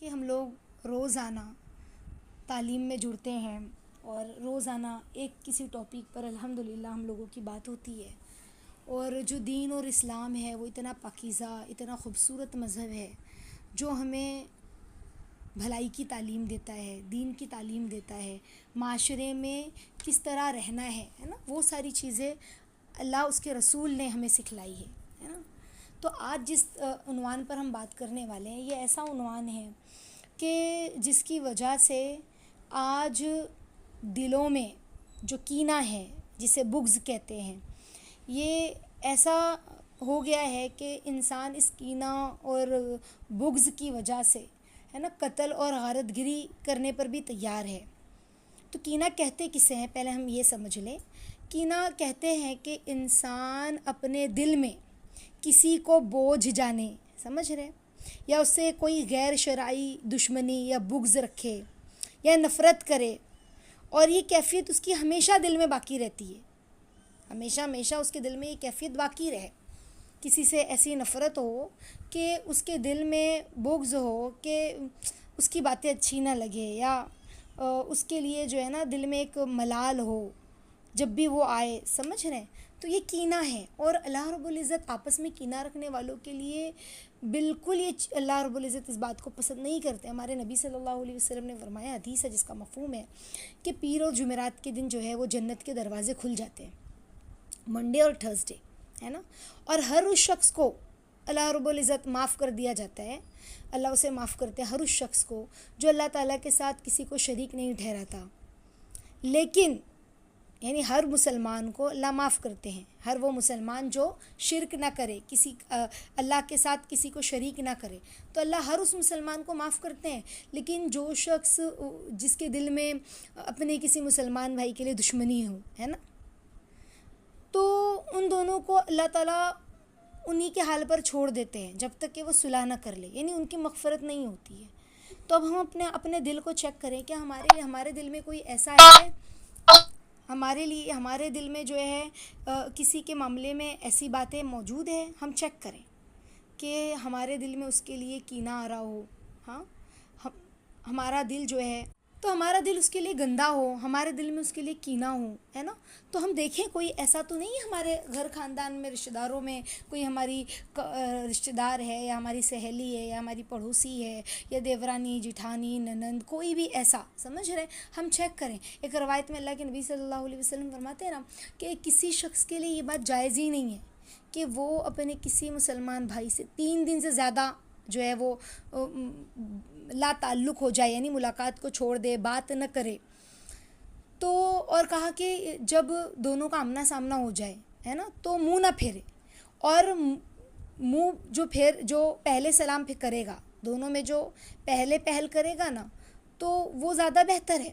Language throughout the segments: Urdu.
کہ ہم لوگ روزانہ تعلیم میں جڑتے ہیں اور روزانہ ایک کسی ٹاپک پر الحمدللہ ہم لوگوں کی بات ہوتی ہے، اور جو دین اور اسلام ہے وہ اتنا پاکیزہ، اتنا خوبصورت مذہب ہے جو ہمیں بھلائی کی تعلیم دیتا ہے، دین کی تعلیم دیتا ہے، معاشرے میں کس طرح رہنا ہے نا، وہ ساری چیزیں اللہ اس کے رسول نے ہمیں سکھلائی ہے نا۔ تو آج جس عنوان پر ہم بات کرنے والے ہیں، یہ ایسا عنوان ہے کہ جس کی وجہ سے آج دلوں میں جو کینہ ہے، جسے بغض کہتے ہیں، یہ ایسا ہو گیا ہے کہ انسان اس کینہ اور بغض کی وجہ سے ہے نا قتل اور غارت گری کرنے پر بھی تیار ہے۔ تو کینہ کہتے کسے ہیں، پہلے ہم یہ سمجھ لیں۔ کینہ کہتے ہیں کہ انسان اپنے دل میں کسی کو بوجھ جانے، سمجھ رہے، یا اس سے کوئی غیر شرعی دشمنی یا بغض رکھے یا نفرت کرے، اور یہ کیفیت اس کی ہمیشہ دل میں باقی رہتی ہے، ہمیشہ ہمیشہ اس کے دل میں یہ کیفیت باقی رہے۔ کسی سے ایسی نفرت ہو کہ اس کے دل میں بغض ہو کہ اس کی باتیں اچھی نہ لگے، یا اس کے لیے جو ہے نا دل میں ایک ملال ہو جب بھی وہ آئے، سمجھ رہے ہیں، تو یہ کینہ ہے۔ اور اللہ رب العزت آپس میں کینہ رکھنے والوں کے لیے بالکل یہ اللہ رب العزت اس بات کو پسند نہیں کرتے۔ ہمارے نبی صلی اللہ علیہ وسلم نے فرمایا، حدیث ہے جس کا مفہوم ہے کہ پیر اور جمعرات کے دن جو ہے وہ جنت کے دروازے کھل جاتے ہیں، منڈے اور تھرسڈے ہے نا، اور ہر اس شخص کو اللہ رب العزت معاف کر دیا جاتا ہے، اللہ اسے معاف کرتے ہیں ہر اس شخص کو جو اللہ تعالیٰ کے ساتھ کسی کو شریک نہیں ٹھہراتا۔ لیکن یعنی ہر مسلمان کو اللہ معاف کرتے ہیں، ہر وہ مسلمان جو شرک نہ کرے، کسی اللہ کے ساتھ کسی کو شریک نہ کرے، تو اللہ ہر اس مسلمان کو معاف کرتے ہیں۔ لیکن جو شخص جس کے دل میں اپنے کسی مسلمان بھائی کے لیے دشمنی ہو، ہے نا، تو ان دونوں کو اللہ تعالیٰ انہی کے حال پر چھوڑ دیتے ہیں جب تک کہ وہ صلح نہ کر لے، یعنی ان کی مغفرت نہیں ہوتی ہے۔ تو اب ہم اپنے دل کو چیک کریں کہ ہمارے دل میں کوئی ایسا ہے، ہمارے دل میں جو ہے کسی کے معاملے میں ایسی باتیں موجود ہیں، ہم چیک کریں کہ ہمارے دل میں اس کے لیے کینہ آ رہا ہو، ہاں، ہمارا دل جو ہے، تو ہمارا دل اس کے لیے گندا ہو، ہمارے دل میں اس کے لیے کینہ ہو، ہے نا، تو ہم دیکھیں کوئی ایسا تو نہیں ہے ہمارے گھر خاندان میں، رشتہ داروں میں کوئی ہماری رشتہ دار ہے، یا ہماری سہیلی ہے، یا ہماری پڑوسی ہے، یا دیورانی، جٹھانی، ننند، کوئی بھی ایسا، سمجھ رہے، ہم چیک کریں۔ ایک روایت میں اللہ کے نبی صلی اللہ علیہ وسلم فرماتے ہیں نا کہ کسی شخص کے لیے یہ بات جائز ہی نہیں ہے کہ وہ اپنے کسی مسلمان بھائی سے 3 دن سے زیادہ جو ہے وہ لا تعلق ہو جائے، یعنی ملاقات کو چھوڑ دے، بات نہ کرے۔ تو اور کہا کہ جب دونوں کا آمنا سامنا ہو جائے، ہے نا، تو منہ نہ پھیرے، اور منہ جو پہلے سلام پھر کرے گا، دونوں میں جو پہلے پہل کرے گا نا، تو وہ زیادہ بہتر ہے،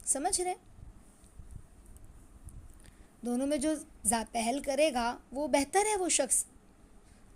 سمجھ رہے، دونوں میں جو پہل کرے گا وہ بہتر ہے، وہ شخص،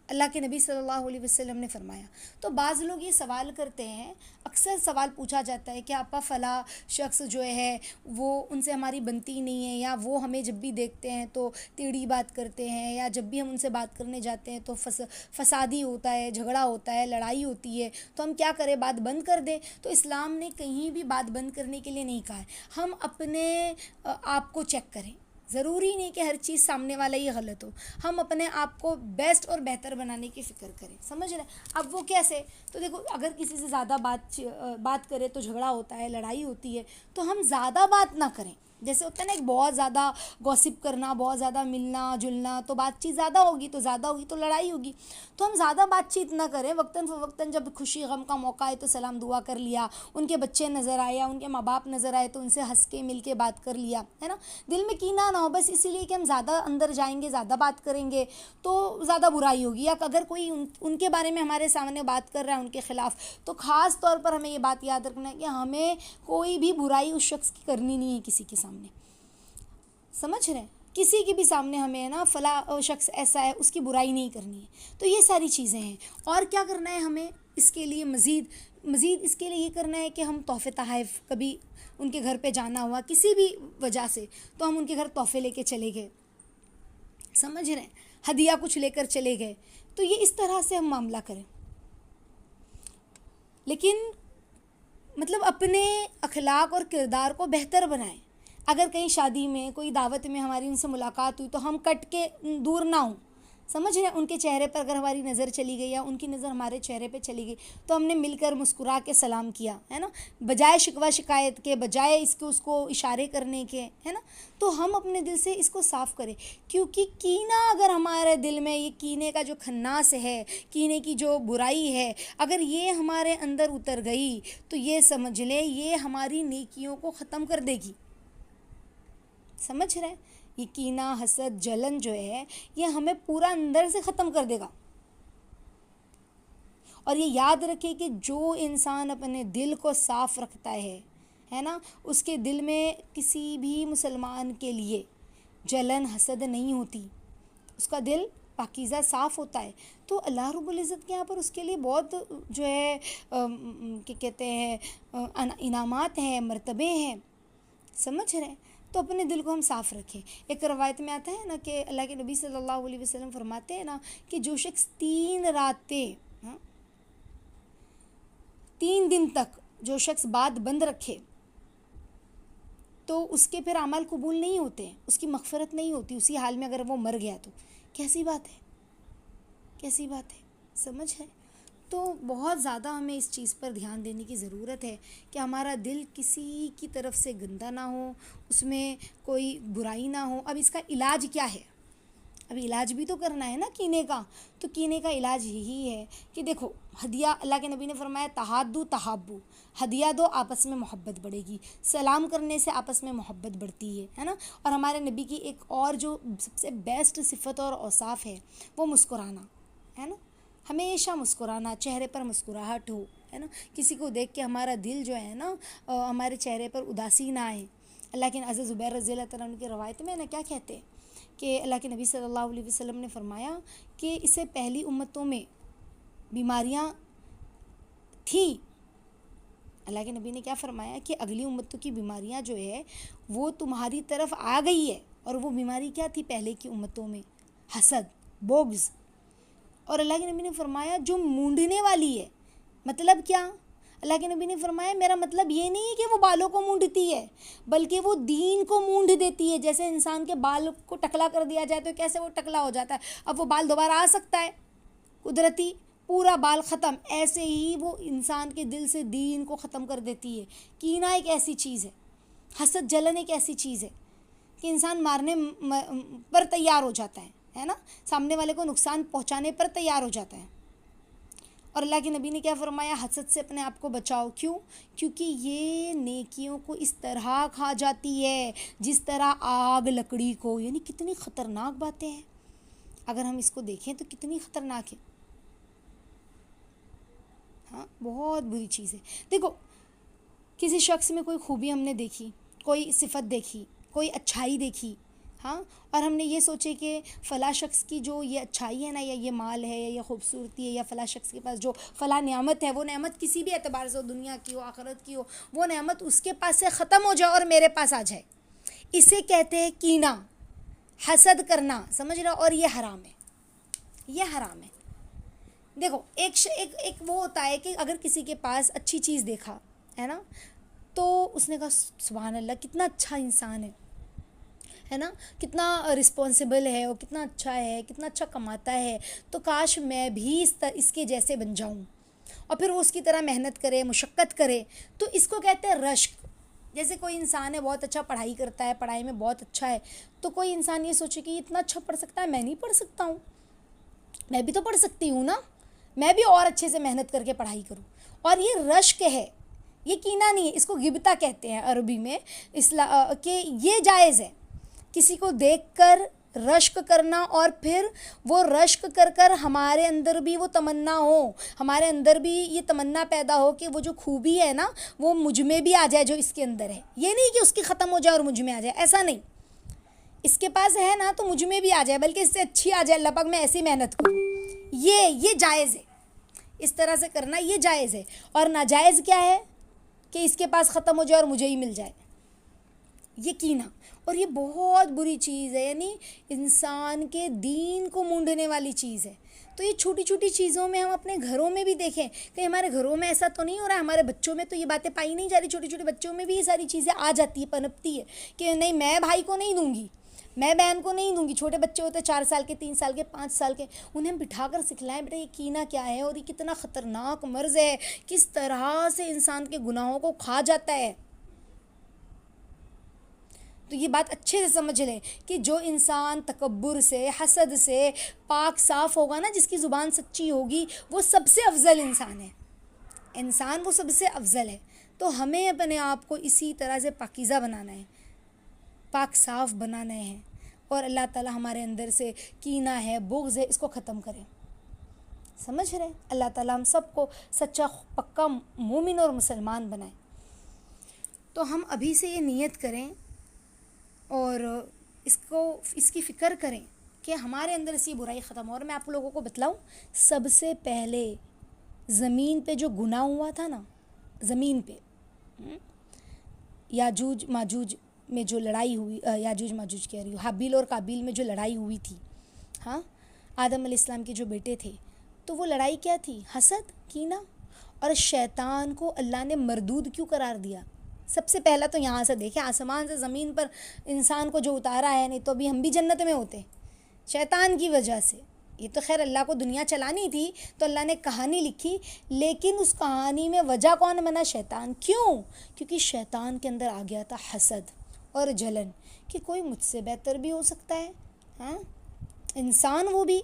اللہ کے نبی صلی اللہ علیہ وسلم نے فرمایا۔ تو بعض لوگ یہ سوال کرتے ہیں، اکثر سوال پوچھا جاتا ہے کہ آپا فلاں شخص جو ہے وہ ان سے ہماری بنتی نہیں ہے، یا وہ ہمیں جب بھی دیکھتے ہیں تو ٹیڑھی بات کرتے ہیں، یا جب بھی ہم ان سے بات کرنے جاتے ہیں تو فسادی ہوتا ہے، جھگڑا ہوتا ہے، لڑائی ہوتی ہے، تو ہم کیا کریں، بات بند کر دیں؟ تو اسلام نے کہیں بھی بات بند کرنے کے لیے نہیں کہا ہے۔ ہم اپنے آپ کو چیک کریں، ضروری نہیں کہ ہر چیز سامنے والا ہی غلط ہو، ہم اپنے آپ کو بیسٹ اور بہتر بنانے کی فکر کریں، سمجھ رہے ہیں۔ اب وہ کیسے، تو دیکھو، اگر کسی سے زیادہ بات کرے تو جھگڑا ہوتا ہے، لڑائی ہوتی ہے، تو ہم زیادہ بات نہ کریں۔ جیسے ہوتا ہے نا، ایک بہت زیادہ گوسپ کرنا، بہت زیادہ ملنا جلنا، تو بات چیت زیادہ ہوگی تو لڑائی ہوگی۔ تو ہم زیادہ بات چیت نہ کریں، وقتاً فوقتاً جب خوشی غم کا موقع آئے تو سلام دعا کر لیا، ان کے بچے نظر آئے یا ان کے ماں باپ نظر آئے تو ان سے ہنس کے مل کے بات کر لیا، ہے نا، دل میں کینہ نہ ہو، بس اسی لیے کہ ہم زیادہ اندر جائیں گے، زیادہ بات کریں گے تو زیادہ برائی ہوگی، یا اگر کوئی ان کے بارے میں ہمارے سامنے بات کر رہا ہے ان کے خلاف، تو خاص طور پر ہمیں یہ بات یاد رکھنا ہے کہ ہمیں کوئی بھی برائی اس شخص کی کرنی نہیں ہے کسی کے سامنے، سمجھ رہے ہیں، کسی کے بھی سامنے ہمیں نا فلاں شخص ایسا ہے اس کی برائی نہیں کرنی ہے۔ تو یہ ساری چیزیں ہیں، اور کیا کرنا ہے ہمیں اس کے لیے مزید اس کے لیے یہ کرنا ہے کہ ہم تحفے تحائف، کبھی ان کے گھر پہ جانا ہوا کسی بھی وجہ سے تو ہم ان کے گھر تحفے لے کے چلے گئے، سمجھ رہے ہیں، ہدیہ کچھ لے کر چلے گئے، تو یہ اس طرح سے ہم معاملہ کریں۔ لیکن مطلب اپنے اخلاق اور کردار کو بہتر بنائیں. اگر کہیں شادی میں کوئی دعوت میں ہماری ان سے ملاقات ہوئی تو ہم کٹ کے دور نہ ہوں. سمجھ رہے ہیں؟ ان کے چہرے پر اگر ہماری نظر چلی گئی یا ان کی نظر ہمارے چہرے پہ چلی گئی تو ہم نے مل کر مسکرا کے سلام کیا ہے نا، بجائے شکوہ شکایت کے، بجائے اس کو اشارے کرنے کے، ہے نا. تو ہم اپنے دل سے اس کو صاف کریں، کیونکہ کینہ اگر ہمارے دل میں، یہ کینے کا جو کھناس ہے، کینے کی جو برائی ہے، اگر یہ ہمارے اندر اتر گئی تو یہ سمجھ لیں یہ ہماری نیکیوں کو ختم کر دے گی. سمجھ رہے ہیں؟ یہ کینہ، حسد، جلن جو ہے یہ ہمیں پورا اندر سے ختم کر دے گا. اور یہ یاد رکھے کہ جو انسان اپنے دل کو صاف رکھتا ہے نا، اس کے دل میں کسی بھی مسلمان کے لیے جلن، حسد نہیں ہوتی. اس کا دل پاکیزہ صاف ہوتا ہے. تو اللہ رب العزت کے یہاں پر اس کے لیے بہت جو ہے کہ کہتے ہیں انعامات ہیں، مرتبے ہیں. سمجھ رہے ہیں؟ تو اپنے دل کو ہم صاف رکھیں. ایک روایت میں آتا ہے نا کہ اللہ کے نبی صلی اللہ علیہ وسلم فرماتے ہیں نا کہ جو شخص 3 راتیں 3 دن تک جو شخص بات بند رکھے تو اس کے پھر اعمال قبول نہیں ہوتے ہیں، اس کی مغفرت نہیں ہوتی اسی حال میں اگر وہ مر گیا تو. کیسی بات ہے، کیسی بات ہے. سمجھ ہے؟ تو بہت زیادہ ہمیں اس چیز پر دھیان دینے کی ضرورت ہے کہ ہمارا دل کسی کی طرف سے گندا نہ ہو، اس میں کوئی برائی نہ ہو. اب اس کا علاج کیا ہے؟ اب علاج بھی تو کرنا ہے نا کینے کا. تو کینے کا علاج یہی ہے کہ دیکھو، ہدیہ، اللہ کے نبی نے فرمایا تحادو تحابو، ہدیہ دو آپس میں محبت بڑھے گی. سلام کرنے سے آپس میں محبت بڑھتی ہے نا. اور ہمارے نبی کی ایک اور جو سب سے بیسٹ صفت اور اوصاف ہے وہ مسکرانا ہے نا. ہمیشہ مسکرانا، چہرے پر مسکراہٹ ہو، ہے نا. کسی کو دیکھ کے ہمارا دل جو ہے نا ہمارے چہرے پر اداسی نہ آئے. اللہ کے عزیز زبیر رضی اللہ تعالیٰ عنہ کی روایت میں نا کیا کہتے ہیں کہ اللہ کے نبی صلی اللہ علیہ وسلم نے فرمایا کہ اس سے پہلی امتوں میں بیماریاں تھیں. اللہ کے نبی نے کیا فرمایا کہ اگلی امتوں کی بیماریاں جو ہے وہ تمہاری طرف آ گئی ہے. اور وہ بیماری کیا تھی پہلے کی امتوں میں؟ حسد، بغض. اور اللہ کے نبی نے فرمایا جو مونڈنے والی ہے. مطلب کیا؟ اللہ کے نبی نے فرمایا میرا مطلب یہ نہیں ہے کہ وہ بالوں کو مونڈتی ہے، بلکہ وہ دین کو مونڈ دیتی ہے. جیسے انسان کے بال کو ٹکلا کر دیا جائے تو کیسے وہ ٹکلا ہو جاتا ہے، اب وہ بال دوبارہ آ سکتا ہے قدرتی، پورا بال ختم. ایسے ہی وہ انسان کے دل سے دین کو ختم کر دیتی ہے. کینہ ایک ایسی چیز ہے، حسد، جلن ایک ایسی چیز ہے کہ انسان مارنے پر تیار ہو جاتا ہے نا، سامنے والے کو نقصان پہنچانے پر تیار ہو جاتا ہے. اور اللہ کے نبی نے کیا فرمایا؟ حسد سے اپنے آپ کو بچاؤ. کیوں؟ کیونکہ یہ نیکیوں کو اس طرح کھا جاتی ہے جس طرح آگ لکڑی کو. یعنی کتنی خطرناک باتیں ہیں، اگر ہم اس کو دیکھیں تو کتنی خطرناک ہے. ہاں، بہت بری چیز ہے. دیکھو، کسی شخص میں کوئی خوبی ہم نے دیکھی، کوئی صفت دیکھی، کوئی اچھائی دیکھی، ہاں، اور ہم نے یہ سوچے کہ فلاں شخص کی جو یہ اچھائی ہے نا، یا یہ مال ہے، یا یہ خوبصورتی ہے، یا فلاں شخص کے پاس جو فلاں نعمت ہے، وہ نعمت کسی بھی اعتبار سے ہو، دنیا کی ہو، آخرت کی ہو، وہ نعمت اس کے پاس سے ختم ہو جائے اور میرے پاس آ جائے. اسے کہتے ہیں کینہ، حسد کرنا. سمجھ رہے ہو؟ اور یہ حرام ہے، یہ حرام ہے. دیکھو، ایک وہ ہوتا ہے کہ اگر کسی کے پاس اچھی چیز دیکھا ہے نا تو اس نے کہا سبحان اللہ کتنا اچھا انسان ہے نا، کتنا رسپانسبل ہے، اور کتنا اچھا ہے، کتنا اچھا کماتا ہے، تو کاش میں بھی اس کے جیسے بن جاؤں. اور پھر وہ اس کی طرح محنت کرے، مشقت کرے. تو اس کو کہتے ہیں رشک. جیسے کوئی انسان ہے بہت اچھا پڑھائی کرتا ہے، پڑھائی میں بہت اچھا ہے، تو کوئی انسان یہ سوچے کہ یہ اتنا اچھا پڑھ سکتا ہے، میں نہیں پڑھ سکتا ہوں، میں بھی تو پڑھ سکتی ہوں نا، میں بھی اور اچھے سے محنت کر کے پڑھائی کروں. اور یہ رشک ہے، یہ کینہ نہیں ہے. اس کو غبطہ کہتے ہیں عربی میں، کہ یہ جائز ہے کسی کو دیکھ کر رشک کرنا، اور پھر وہ رشک کر کر ہمارے اندر بھی وہ تمنا ہو، ہمارے اندر بھی یہ تمنا پیدا ہو کہ وہ جو خوبی ہے نا وہ مجھ میں بھی آ جائے جو اس کے اندر ہے. یہ نہیں کہ اس کی ختم ہو جائے اور مجھ میں آ جائے، ایسا نہیں. اس کے پاس ہے نا تو مجھ میں بھی آ جائے، بلکہ اس سے اچھی آ جائے، اللہ پاک میں ایسی محنت کروں. یہ جائز ہے، اس طرح سے کرنا یہ جائز ہے. اور ناجائز کیا ہے؟ کہ اس کے پاس ختم ہو جائے اور مجھے ہی مل جائے. یہ کینہ، اور یہ بہت بری چیز ہے، یعنی انسان کے دین کو مونڈنے والی چیز ہے۔ تو یہ چھوٹی چھوٹی چیزوں میں ہم اپنے گھروں میں بھی دیکھیں کہ ہمارے گھروں میں ایسا تو نہیں ہو رہا ہے، ہمارے بچوں میں تو یہ باتیں پائی نہیں جا رہی، چھوٹے چھوٹے بچوں میں بھی یہ ساری چیزیں آ جاتی ہے، پنپتی ہے کہ نہیں میں بھائی کو نہیں دوں گی، میں بہن کو نہیں دوں گی۔ چھوٹے بچے ہوتے ہیں 4 سال کے، 3 سال کے، 5 سال کے، انہیں ہم بٹھا کر سکھلائیں بیٹا یہ کینہ کیا ہے اور یہ کتنا خطرناک مرض ہے، کس طرح سے انسان کے گناہوں کو کھا جاتا ہے۔ تو یہ بات اچھے سے سمجھ لیں کہ جو انسان تکبر سے، حسد سے پاک صاف ہوگا نا، جس کی زبان سچی ہوگی، وہ سب سے افضل انسان ہے، انسان وہ سب سے افضل ہے۔ تو ہمیں اپنے آپ کو اسی طرح سے پاکیزہ بنانا ہے، پاک صاف بنانا ہے، اور اللہ تعالیٰ ہمارے اندر سے کینہ ہے، بغض ہے، اس کو ختم کرے۔ سمجھ رہے ہیں؟ اللہ تعالیٰ ہم سب کو سچا پکا مومن اور مسلمان بنائے۔ تو ہم ابھی سے یہ نیت کریں اور اس کی فکر کریں کہ ہمارے اندر سے یہ برائی ختم ہو۔ اور میں آپ لوگوں کو بتلاؤں، سب سے پہلے زمین پہ جو گناہ ہوا تھا نا، زمین پہ یاجوج ماجوج میں جو لڑائی ہوئی، یاجوج ماجوج کہہ رہی ہوں، حابیل اور قابیل میں جو لڑائی ہوئی تھی، ہاں، آدم علیہ السلام کے جو بیٹے تھے، تو وہ لڑائی کیا تھی؟ حسد، کینہ، اور شیطان کو اللہ نے مردود کیوں قرار دیا؟ سب سے پہلا تو یہاں سے دیکھیں، آسمان سے زمین پر انسان کو جو اتارا ہے، نہیں تو ابھی ہم بھی جنت میں ہوتے، شیطان کی وجہ سے۔ یہ تو خیر اللہ کو دنیا چلانی تھی تو اللہ نے کہانی لکھی، لیکن اس کہانی میں وجہ کون بنا؟ شیطان۔ کیوں؟ کیونکہ شیطان کے اندر آ گیا تھا حسد اور جلن کہ کوئی مجھ سے بہتر بھی ہو سکتا ہے، ہاں، انسان وہ بھی،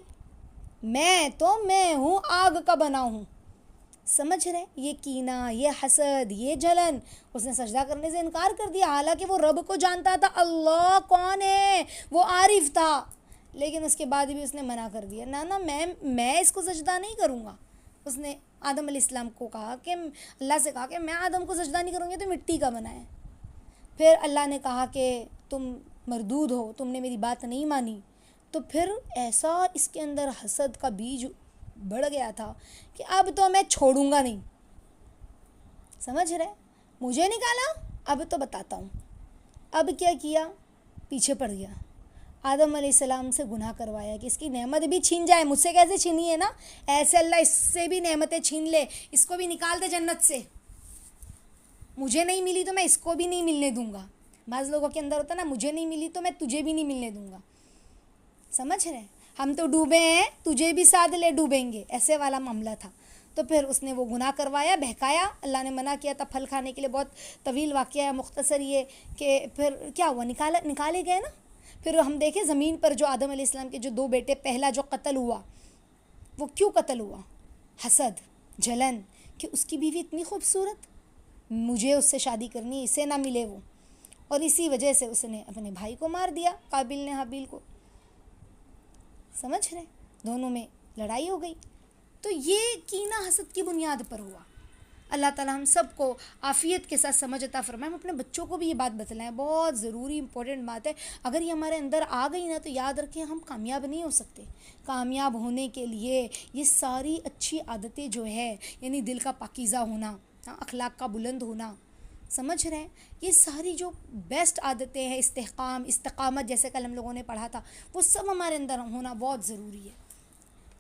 میں ہوں آگ کا بنا ہوں۔ سمجھ رہے؟ یہ کینہ، یہ حسد، یہ جلن، اس نے سجدہ کرنے سے انکار کر دیا، حالانکہ وہ رب کو جانتا تھا، اللہ کون ہے، وہ عارف تھا، لیکن اس کے بعد بھی اس نے منع کر دیا، نہ میں اس کو سجدہ نہیں کروں گا۔ اس نے آدم علیہ السلام کو کہا کہ اللہ سے کہا کہ میں آدم کو سجدہ نہیں کروں گی، تو مٹی کا بنا ہے۔ پھر اللہ نے کہا کہ تم مردود ہو، تم نے میری بات نہیں مانی۔ تو پھر ایسا اس کے اندر حسد کا بیج بڑھ گیا تھا کہ اب تو میں چھوڑوں گا نہیں۔ سمجھ رہے؟ مجھے نکالا، اب تو بتاتا ہوں۔ اب کیا کیا؟ پیچھے پڑ گیا، آدم علیہ السلام سے گناہ کروایا کہ اس کی نعمت بھی چھین جائے، مجھ سے کیسے چھینی ہے نا، ایسے اللہ اس سے بھی نعمتیں چھین لے، اس کو بھی نکال دے جنت سے، مجھے نہیں ملی تو میں اس کو بھی نہیں ملنے دوں گا۔ بعض لوگوں کے اندر ہوتا نا، مجھے نہیں ملی تو میں تجھے بھی نہیں ملنے دوں گا۔ سمجھ رہے؟ ہم تو ڈوبے ہیں، تجھے بھی ساتھ لے ڈوبیں گے، ایسے والا معاملہ تھا۔ تو پھر اس نے وہ گناہ کروایا، بہکایا، اللہ نے منع کیا تھا پھل کھانے کے لیے، بہت طویل واقعہ ہے، مختصر یہ کہ پھر کیا ہوا، نکالے گئے نا۔ پھر ہم دیکھیں زمین پر جو آدم علیہ السلام کے جو 2 بیٹے، پہلا جو قتل ہوا، وہ کیوں قتل ہوا؟ حسد، جلن، کہ اس کی بیوی اتنی خوبصورت، مجھے اس سے شادی کرنی، اسے نہ ملے وہ، اور اسی وجہ سے اس نے اپنے بھائی کو مار دیا، قابیل نے حابیل کو۔ سمجھ رہے؟ دونوں میں لڑائی ہو گئی۔ تو یہ کینہ حسد کی بنیاد پر ہوا۔ اللہ تعالیٰ ہم سب کو عافیت کے ساتھ سمجھ عطا فرمائے۔ ہم اپنے بچوں کو بھی یہ بات بتلائیں، بہت ضروری امپورٹنٹ بات ہے۔ اگر یہ ہمارے اندر آ گئی نا تو یاد رکھیں ہم کامیاب نہیں ہو سکتے۔ کامیاب ہونے کے لیے یہ ساری اچھی عادتیں جو ہے، یعنی دل کا پاکیزہ ہونا، اخلاق کا بلند ہونا، سمجھ رہے ہیں، یہ ساری جو بیسٹ عادتیں ہیں، استحکام، استقامت جیسے کل ہم لوگوں نے پڑھا تھا، وہ سب ہمارے اندر ہونا بہت ضروری ہے۔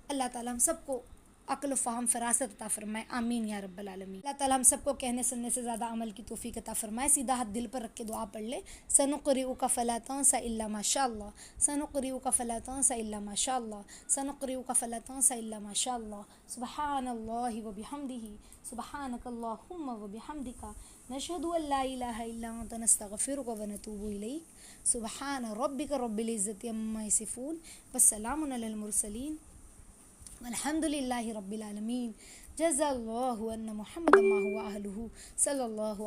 اللہ تعالیٰ ہم سب کو عقل و فہم فراست عطا فرمائے، آمین یا رب العالمین۔ اللہ تعالیٰ ہم سب کو کہنے سننے سے زیادہ عمل کی توفیق عطا فرمائے۔ سیدھا ہاتھ دل پر رکھ کے دعا پڑھ لے، سنقرئک فلا تنس الا ما شاء اللہ، سنقرئک فلا تنس الا ما شاء اللہ، سنقرئک فلا تنس الا ما شاء اللہ، سبحان اللہ وبحمدہ، سبحانک اللہم وبحمدک، نشہد ان لا الہ الا انت، نستغفرک ونتوب الیک، سبحان ربک رب العزۃ عما یصفون، والسلام علی المرسلین، والحمد للہ رب العالمین۔ جزا اللہ ان محمد ما هو اہلہ، صلی اللہ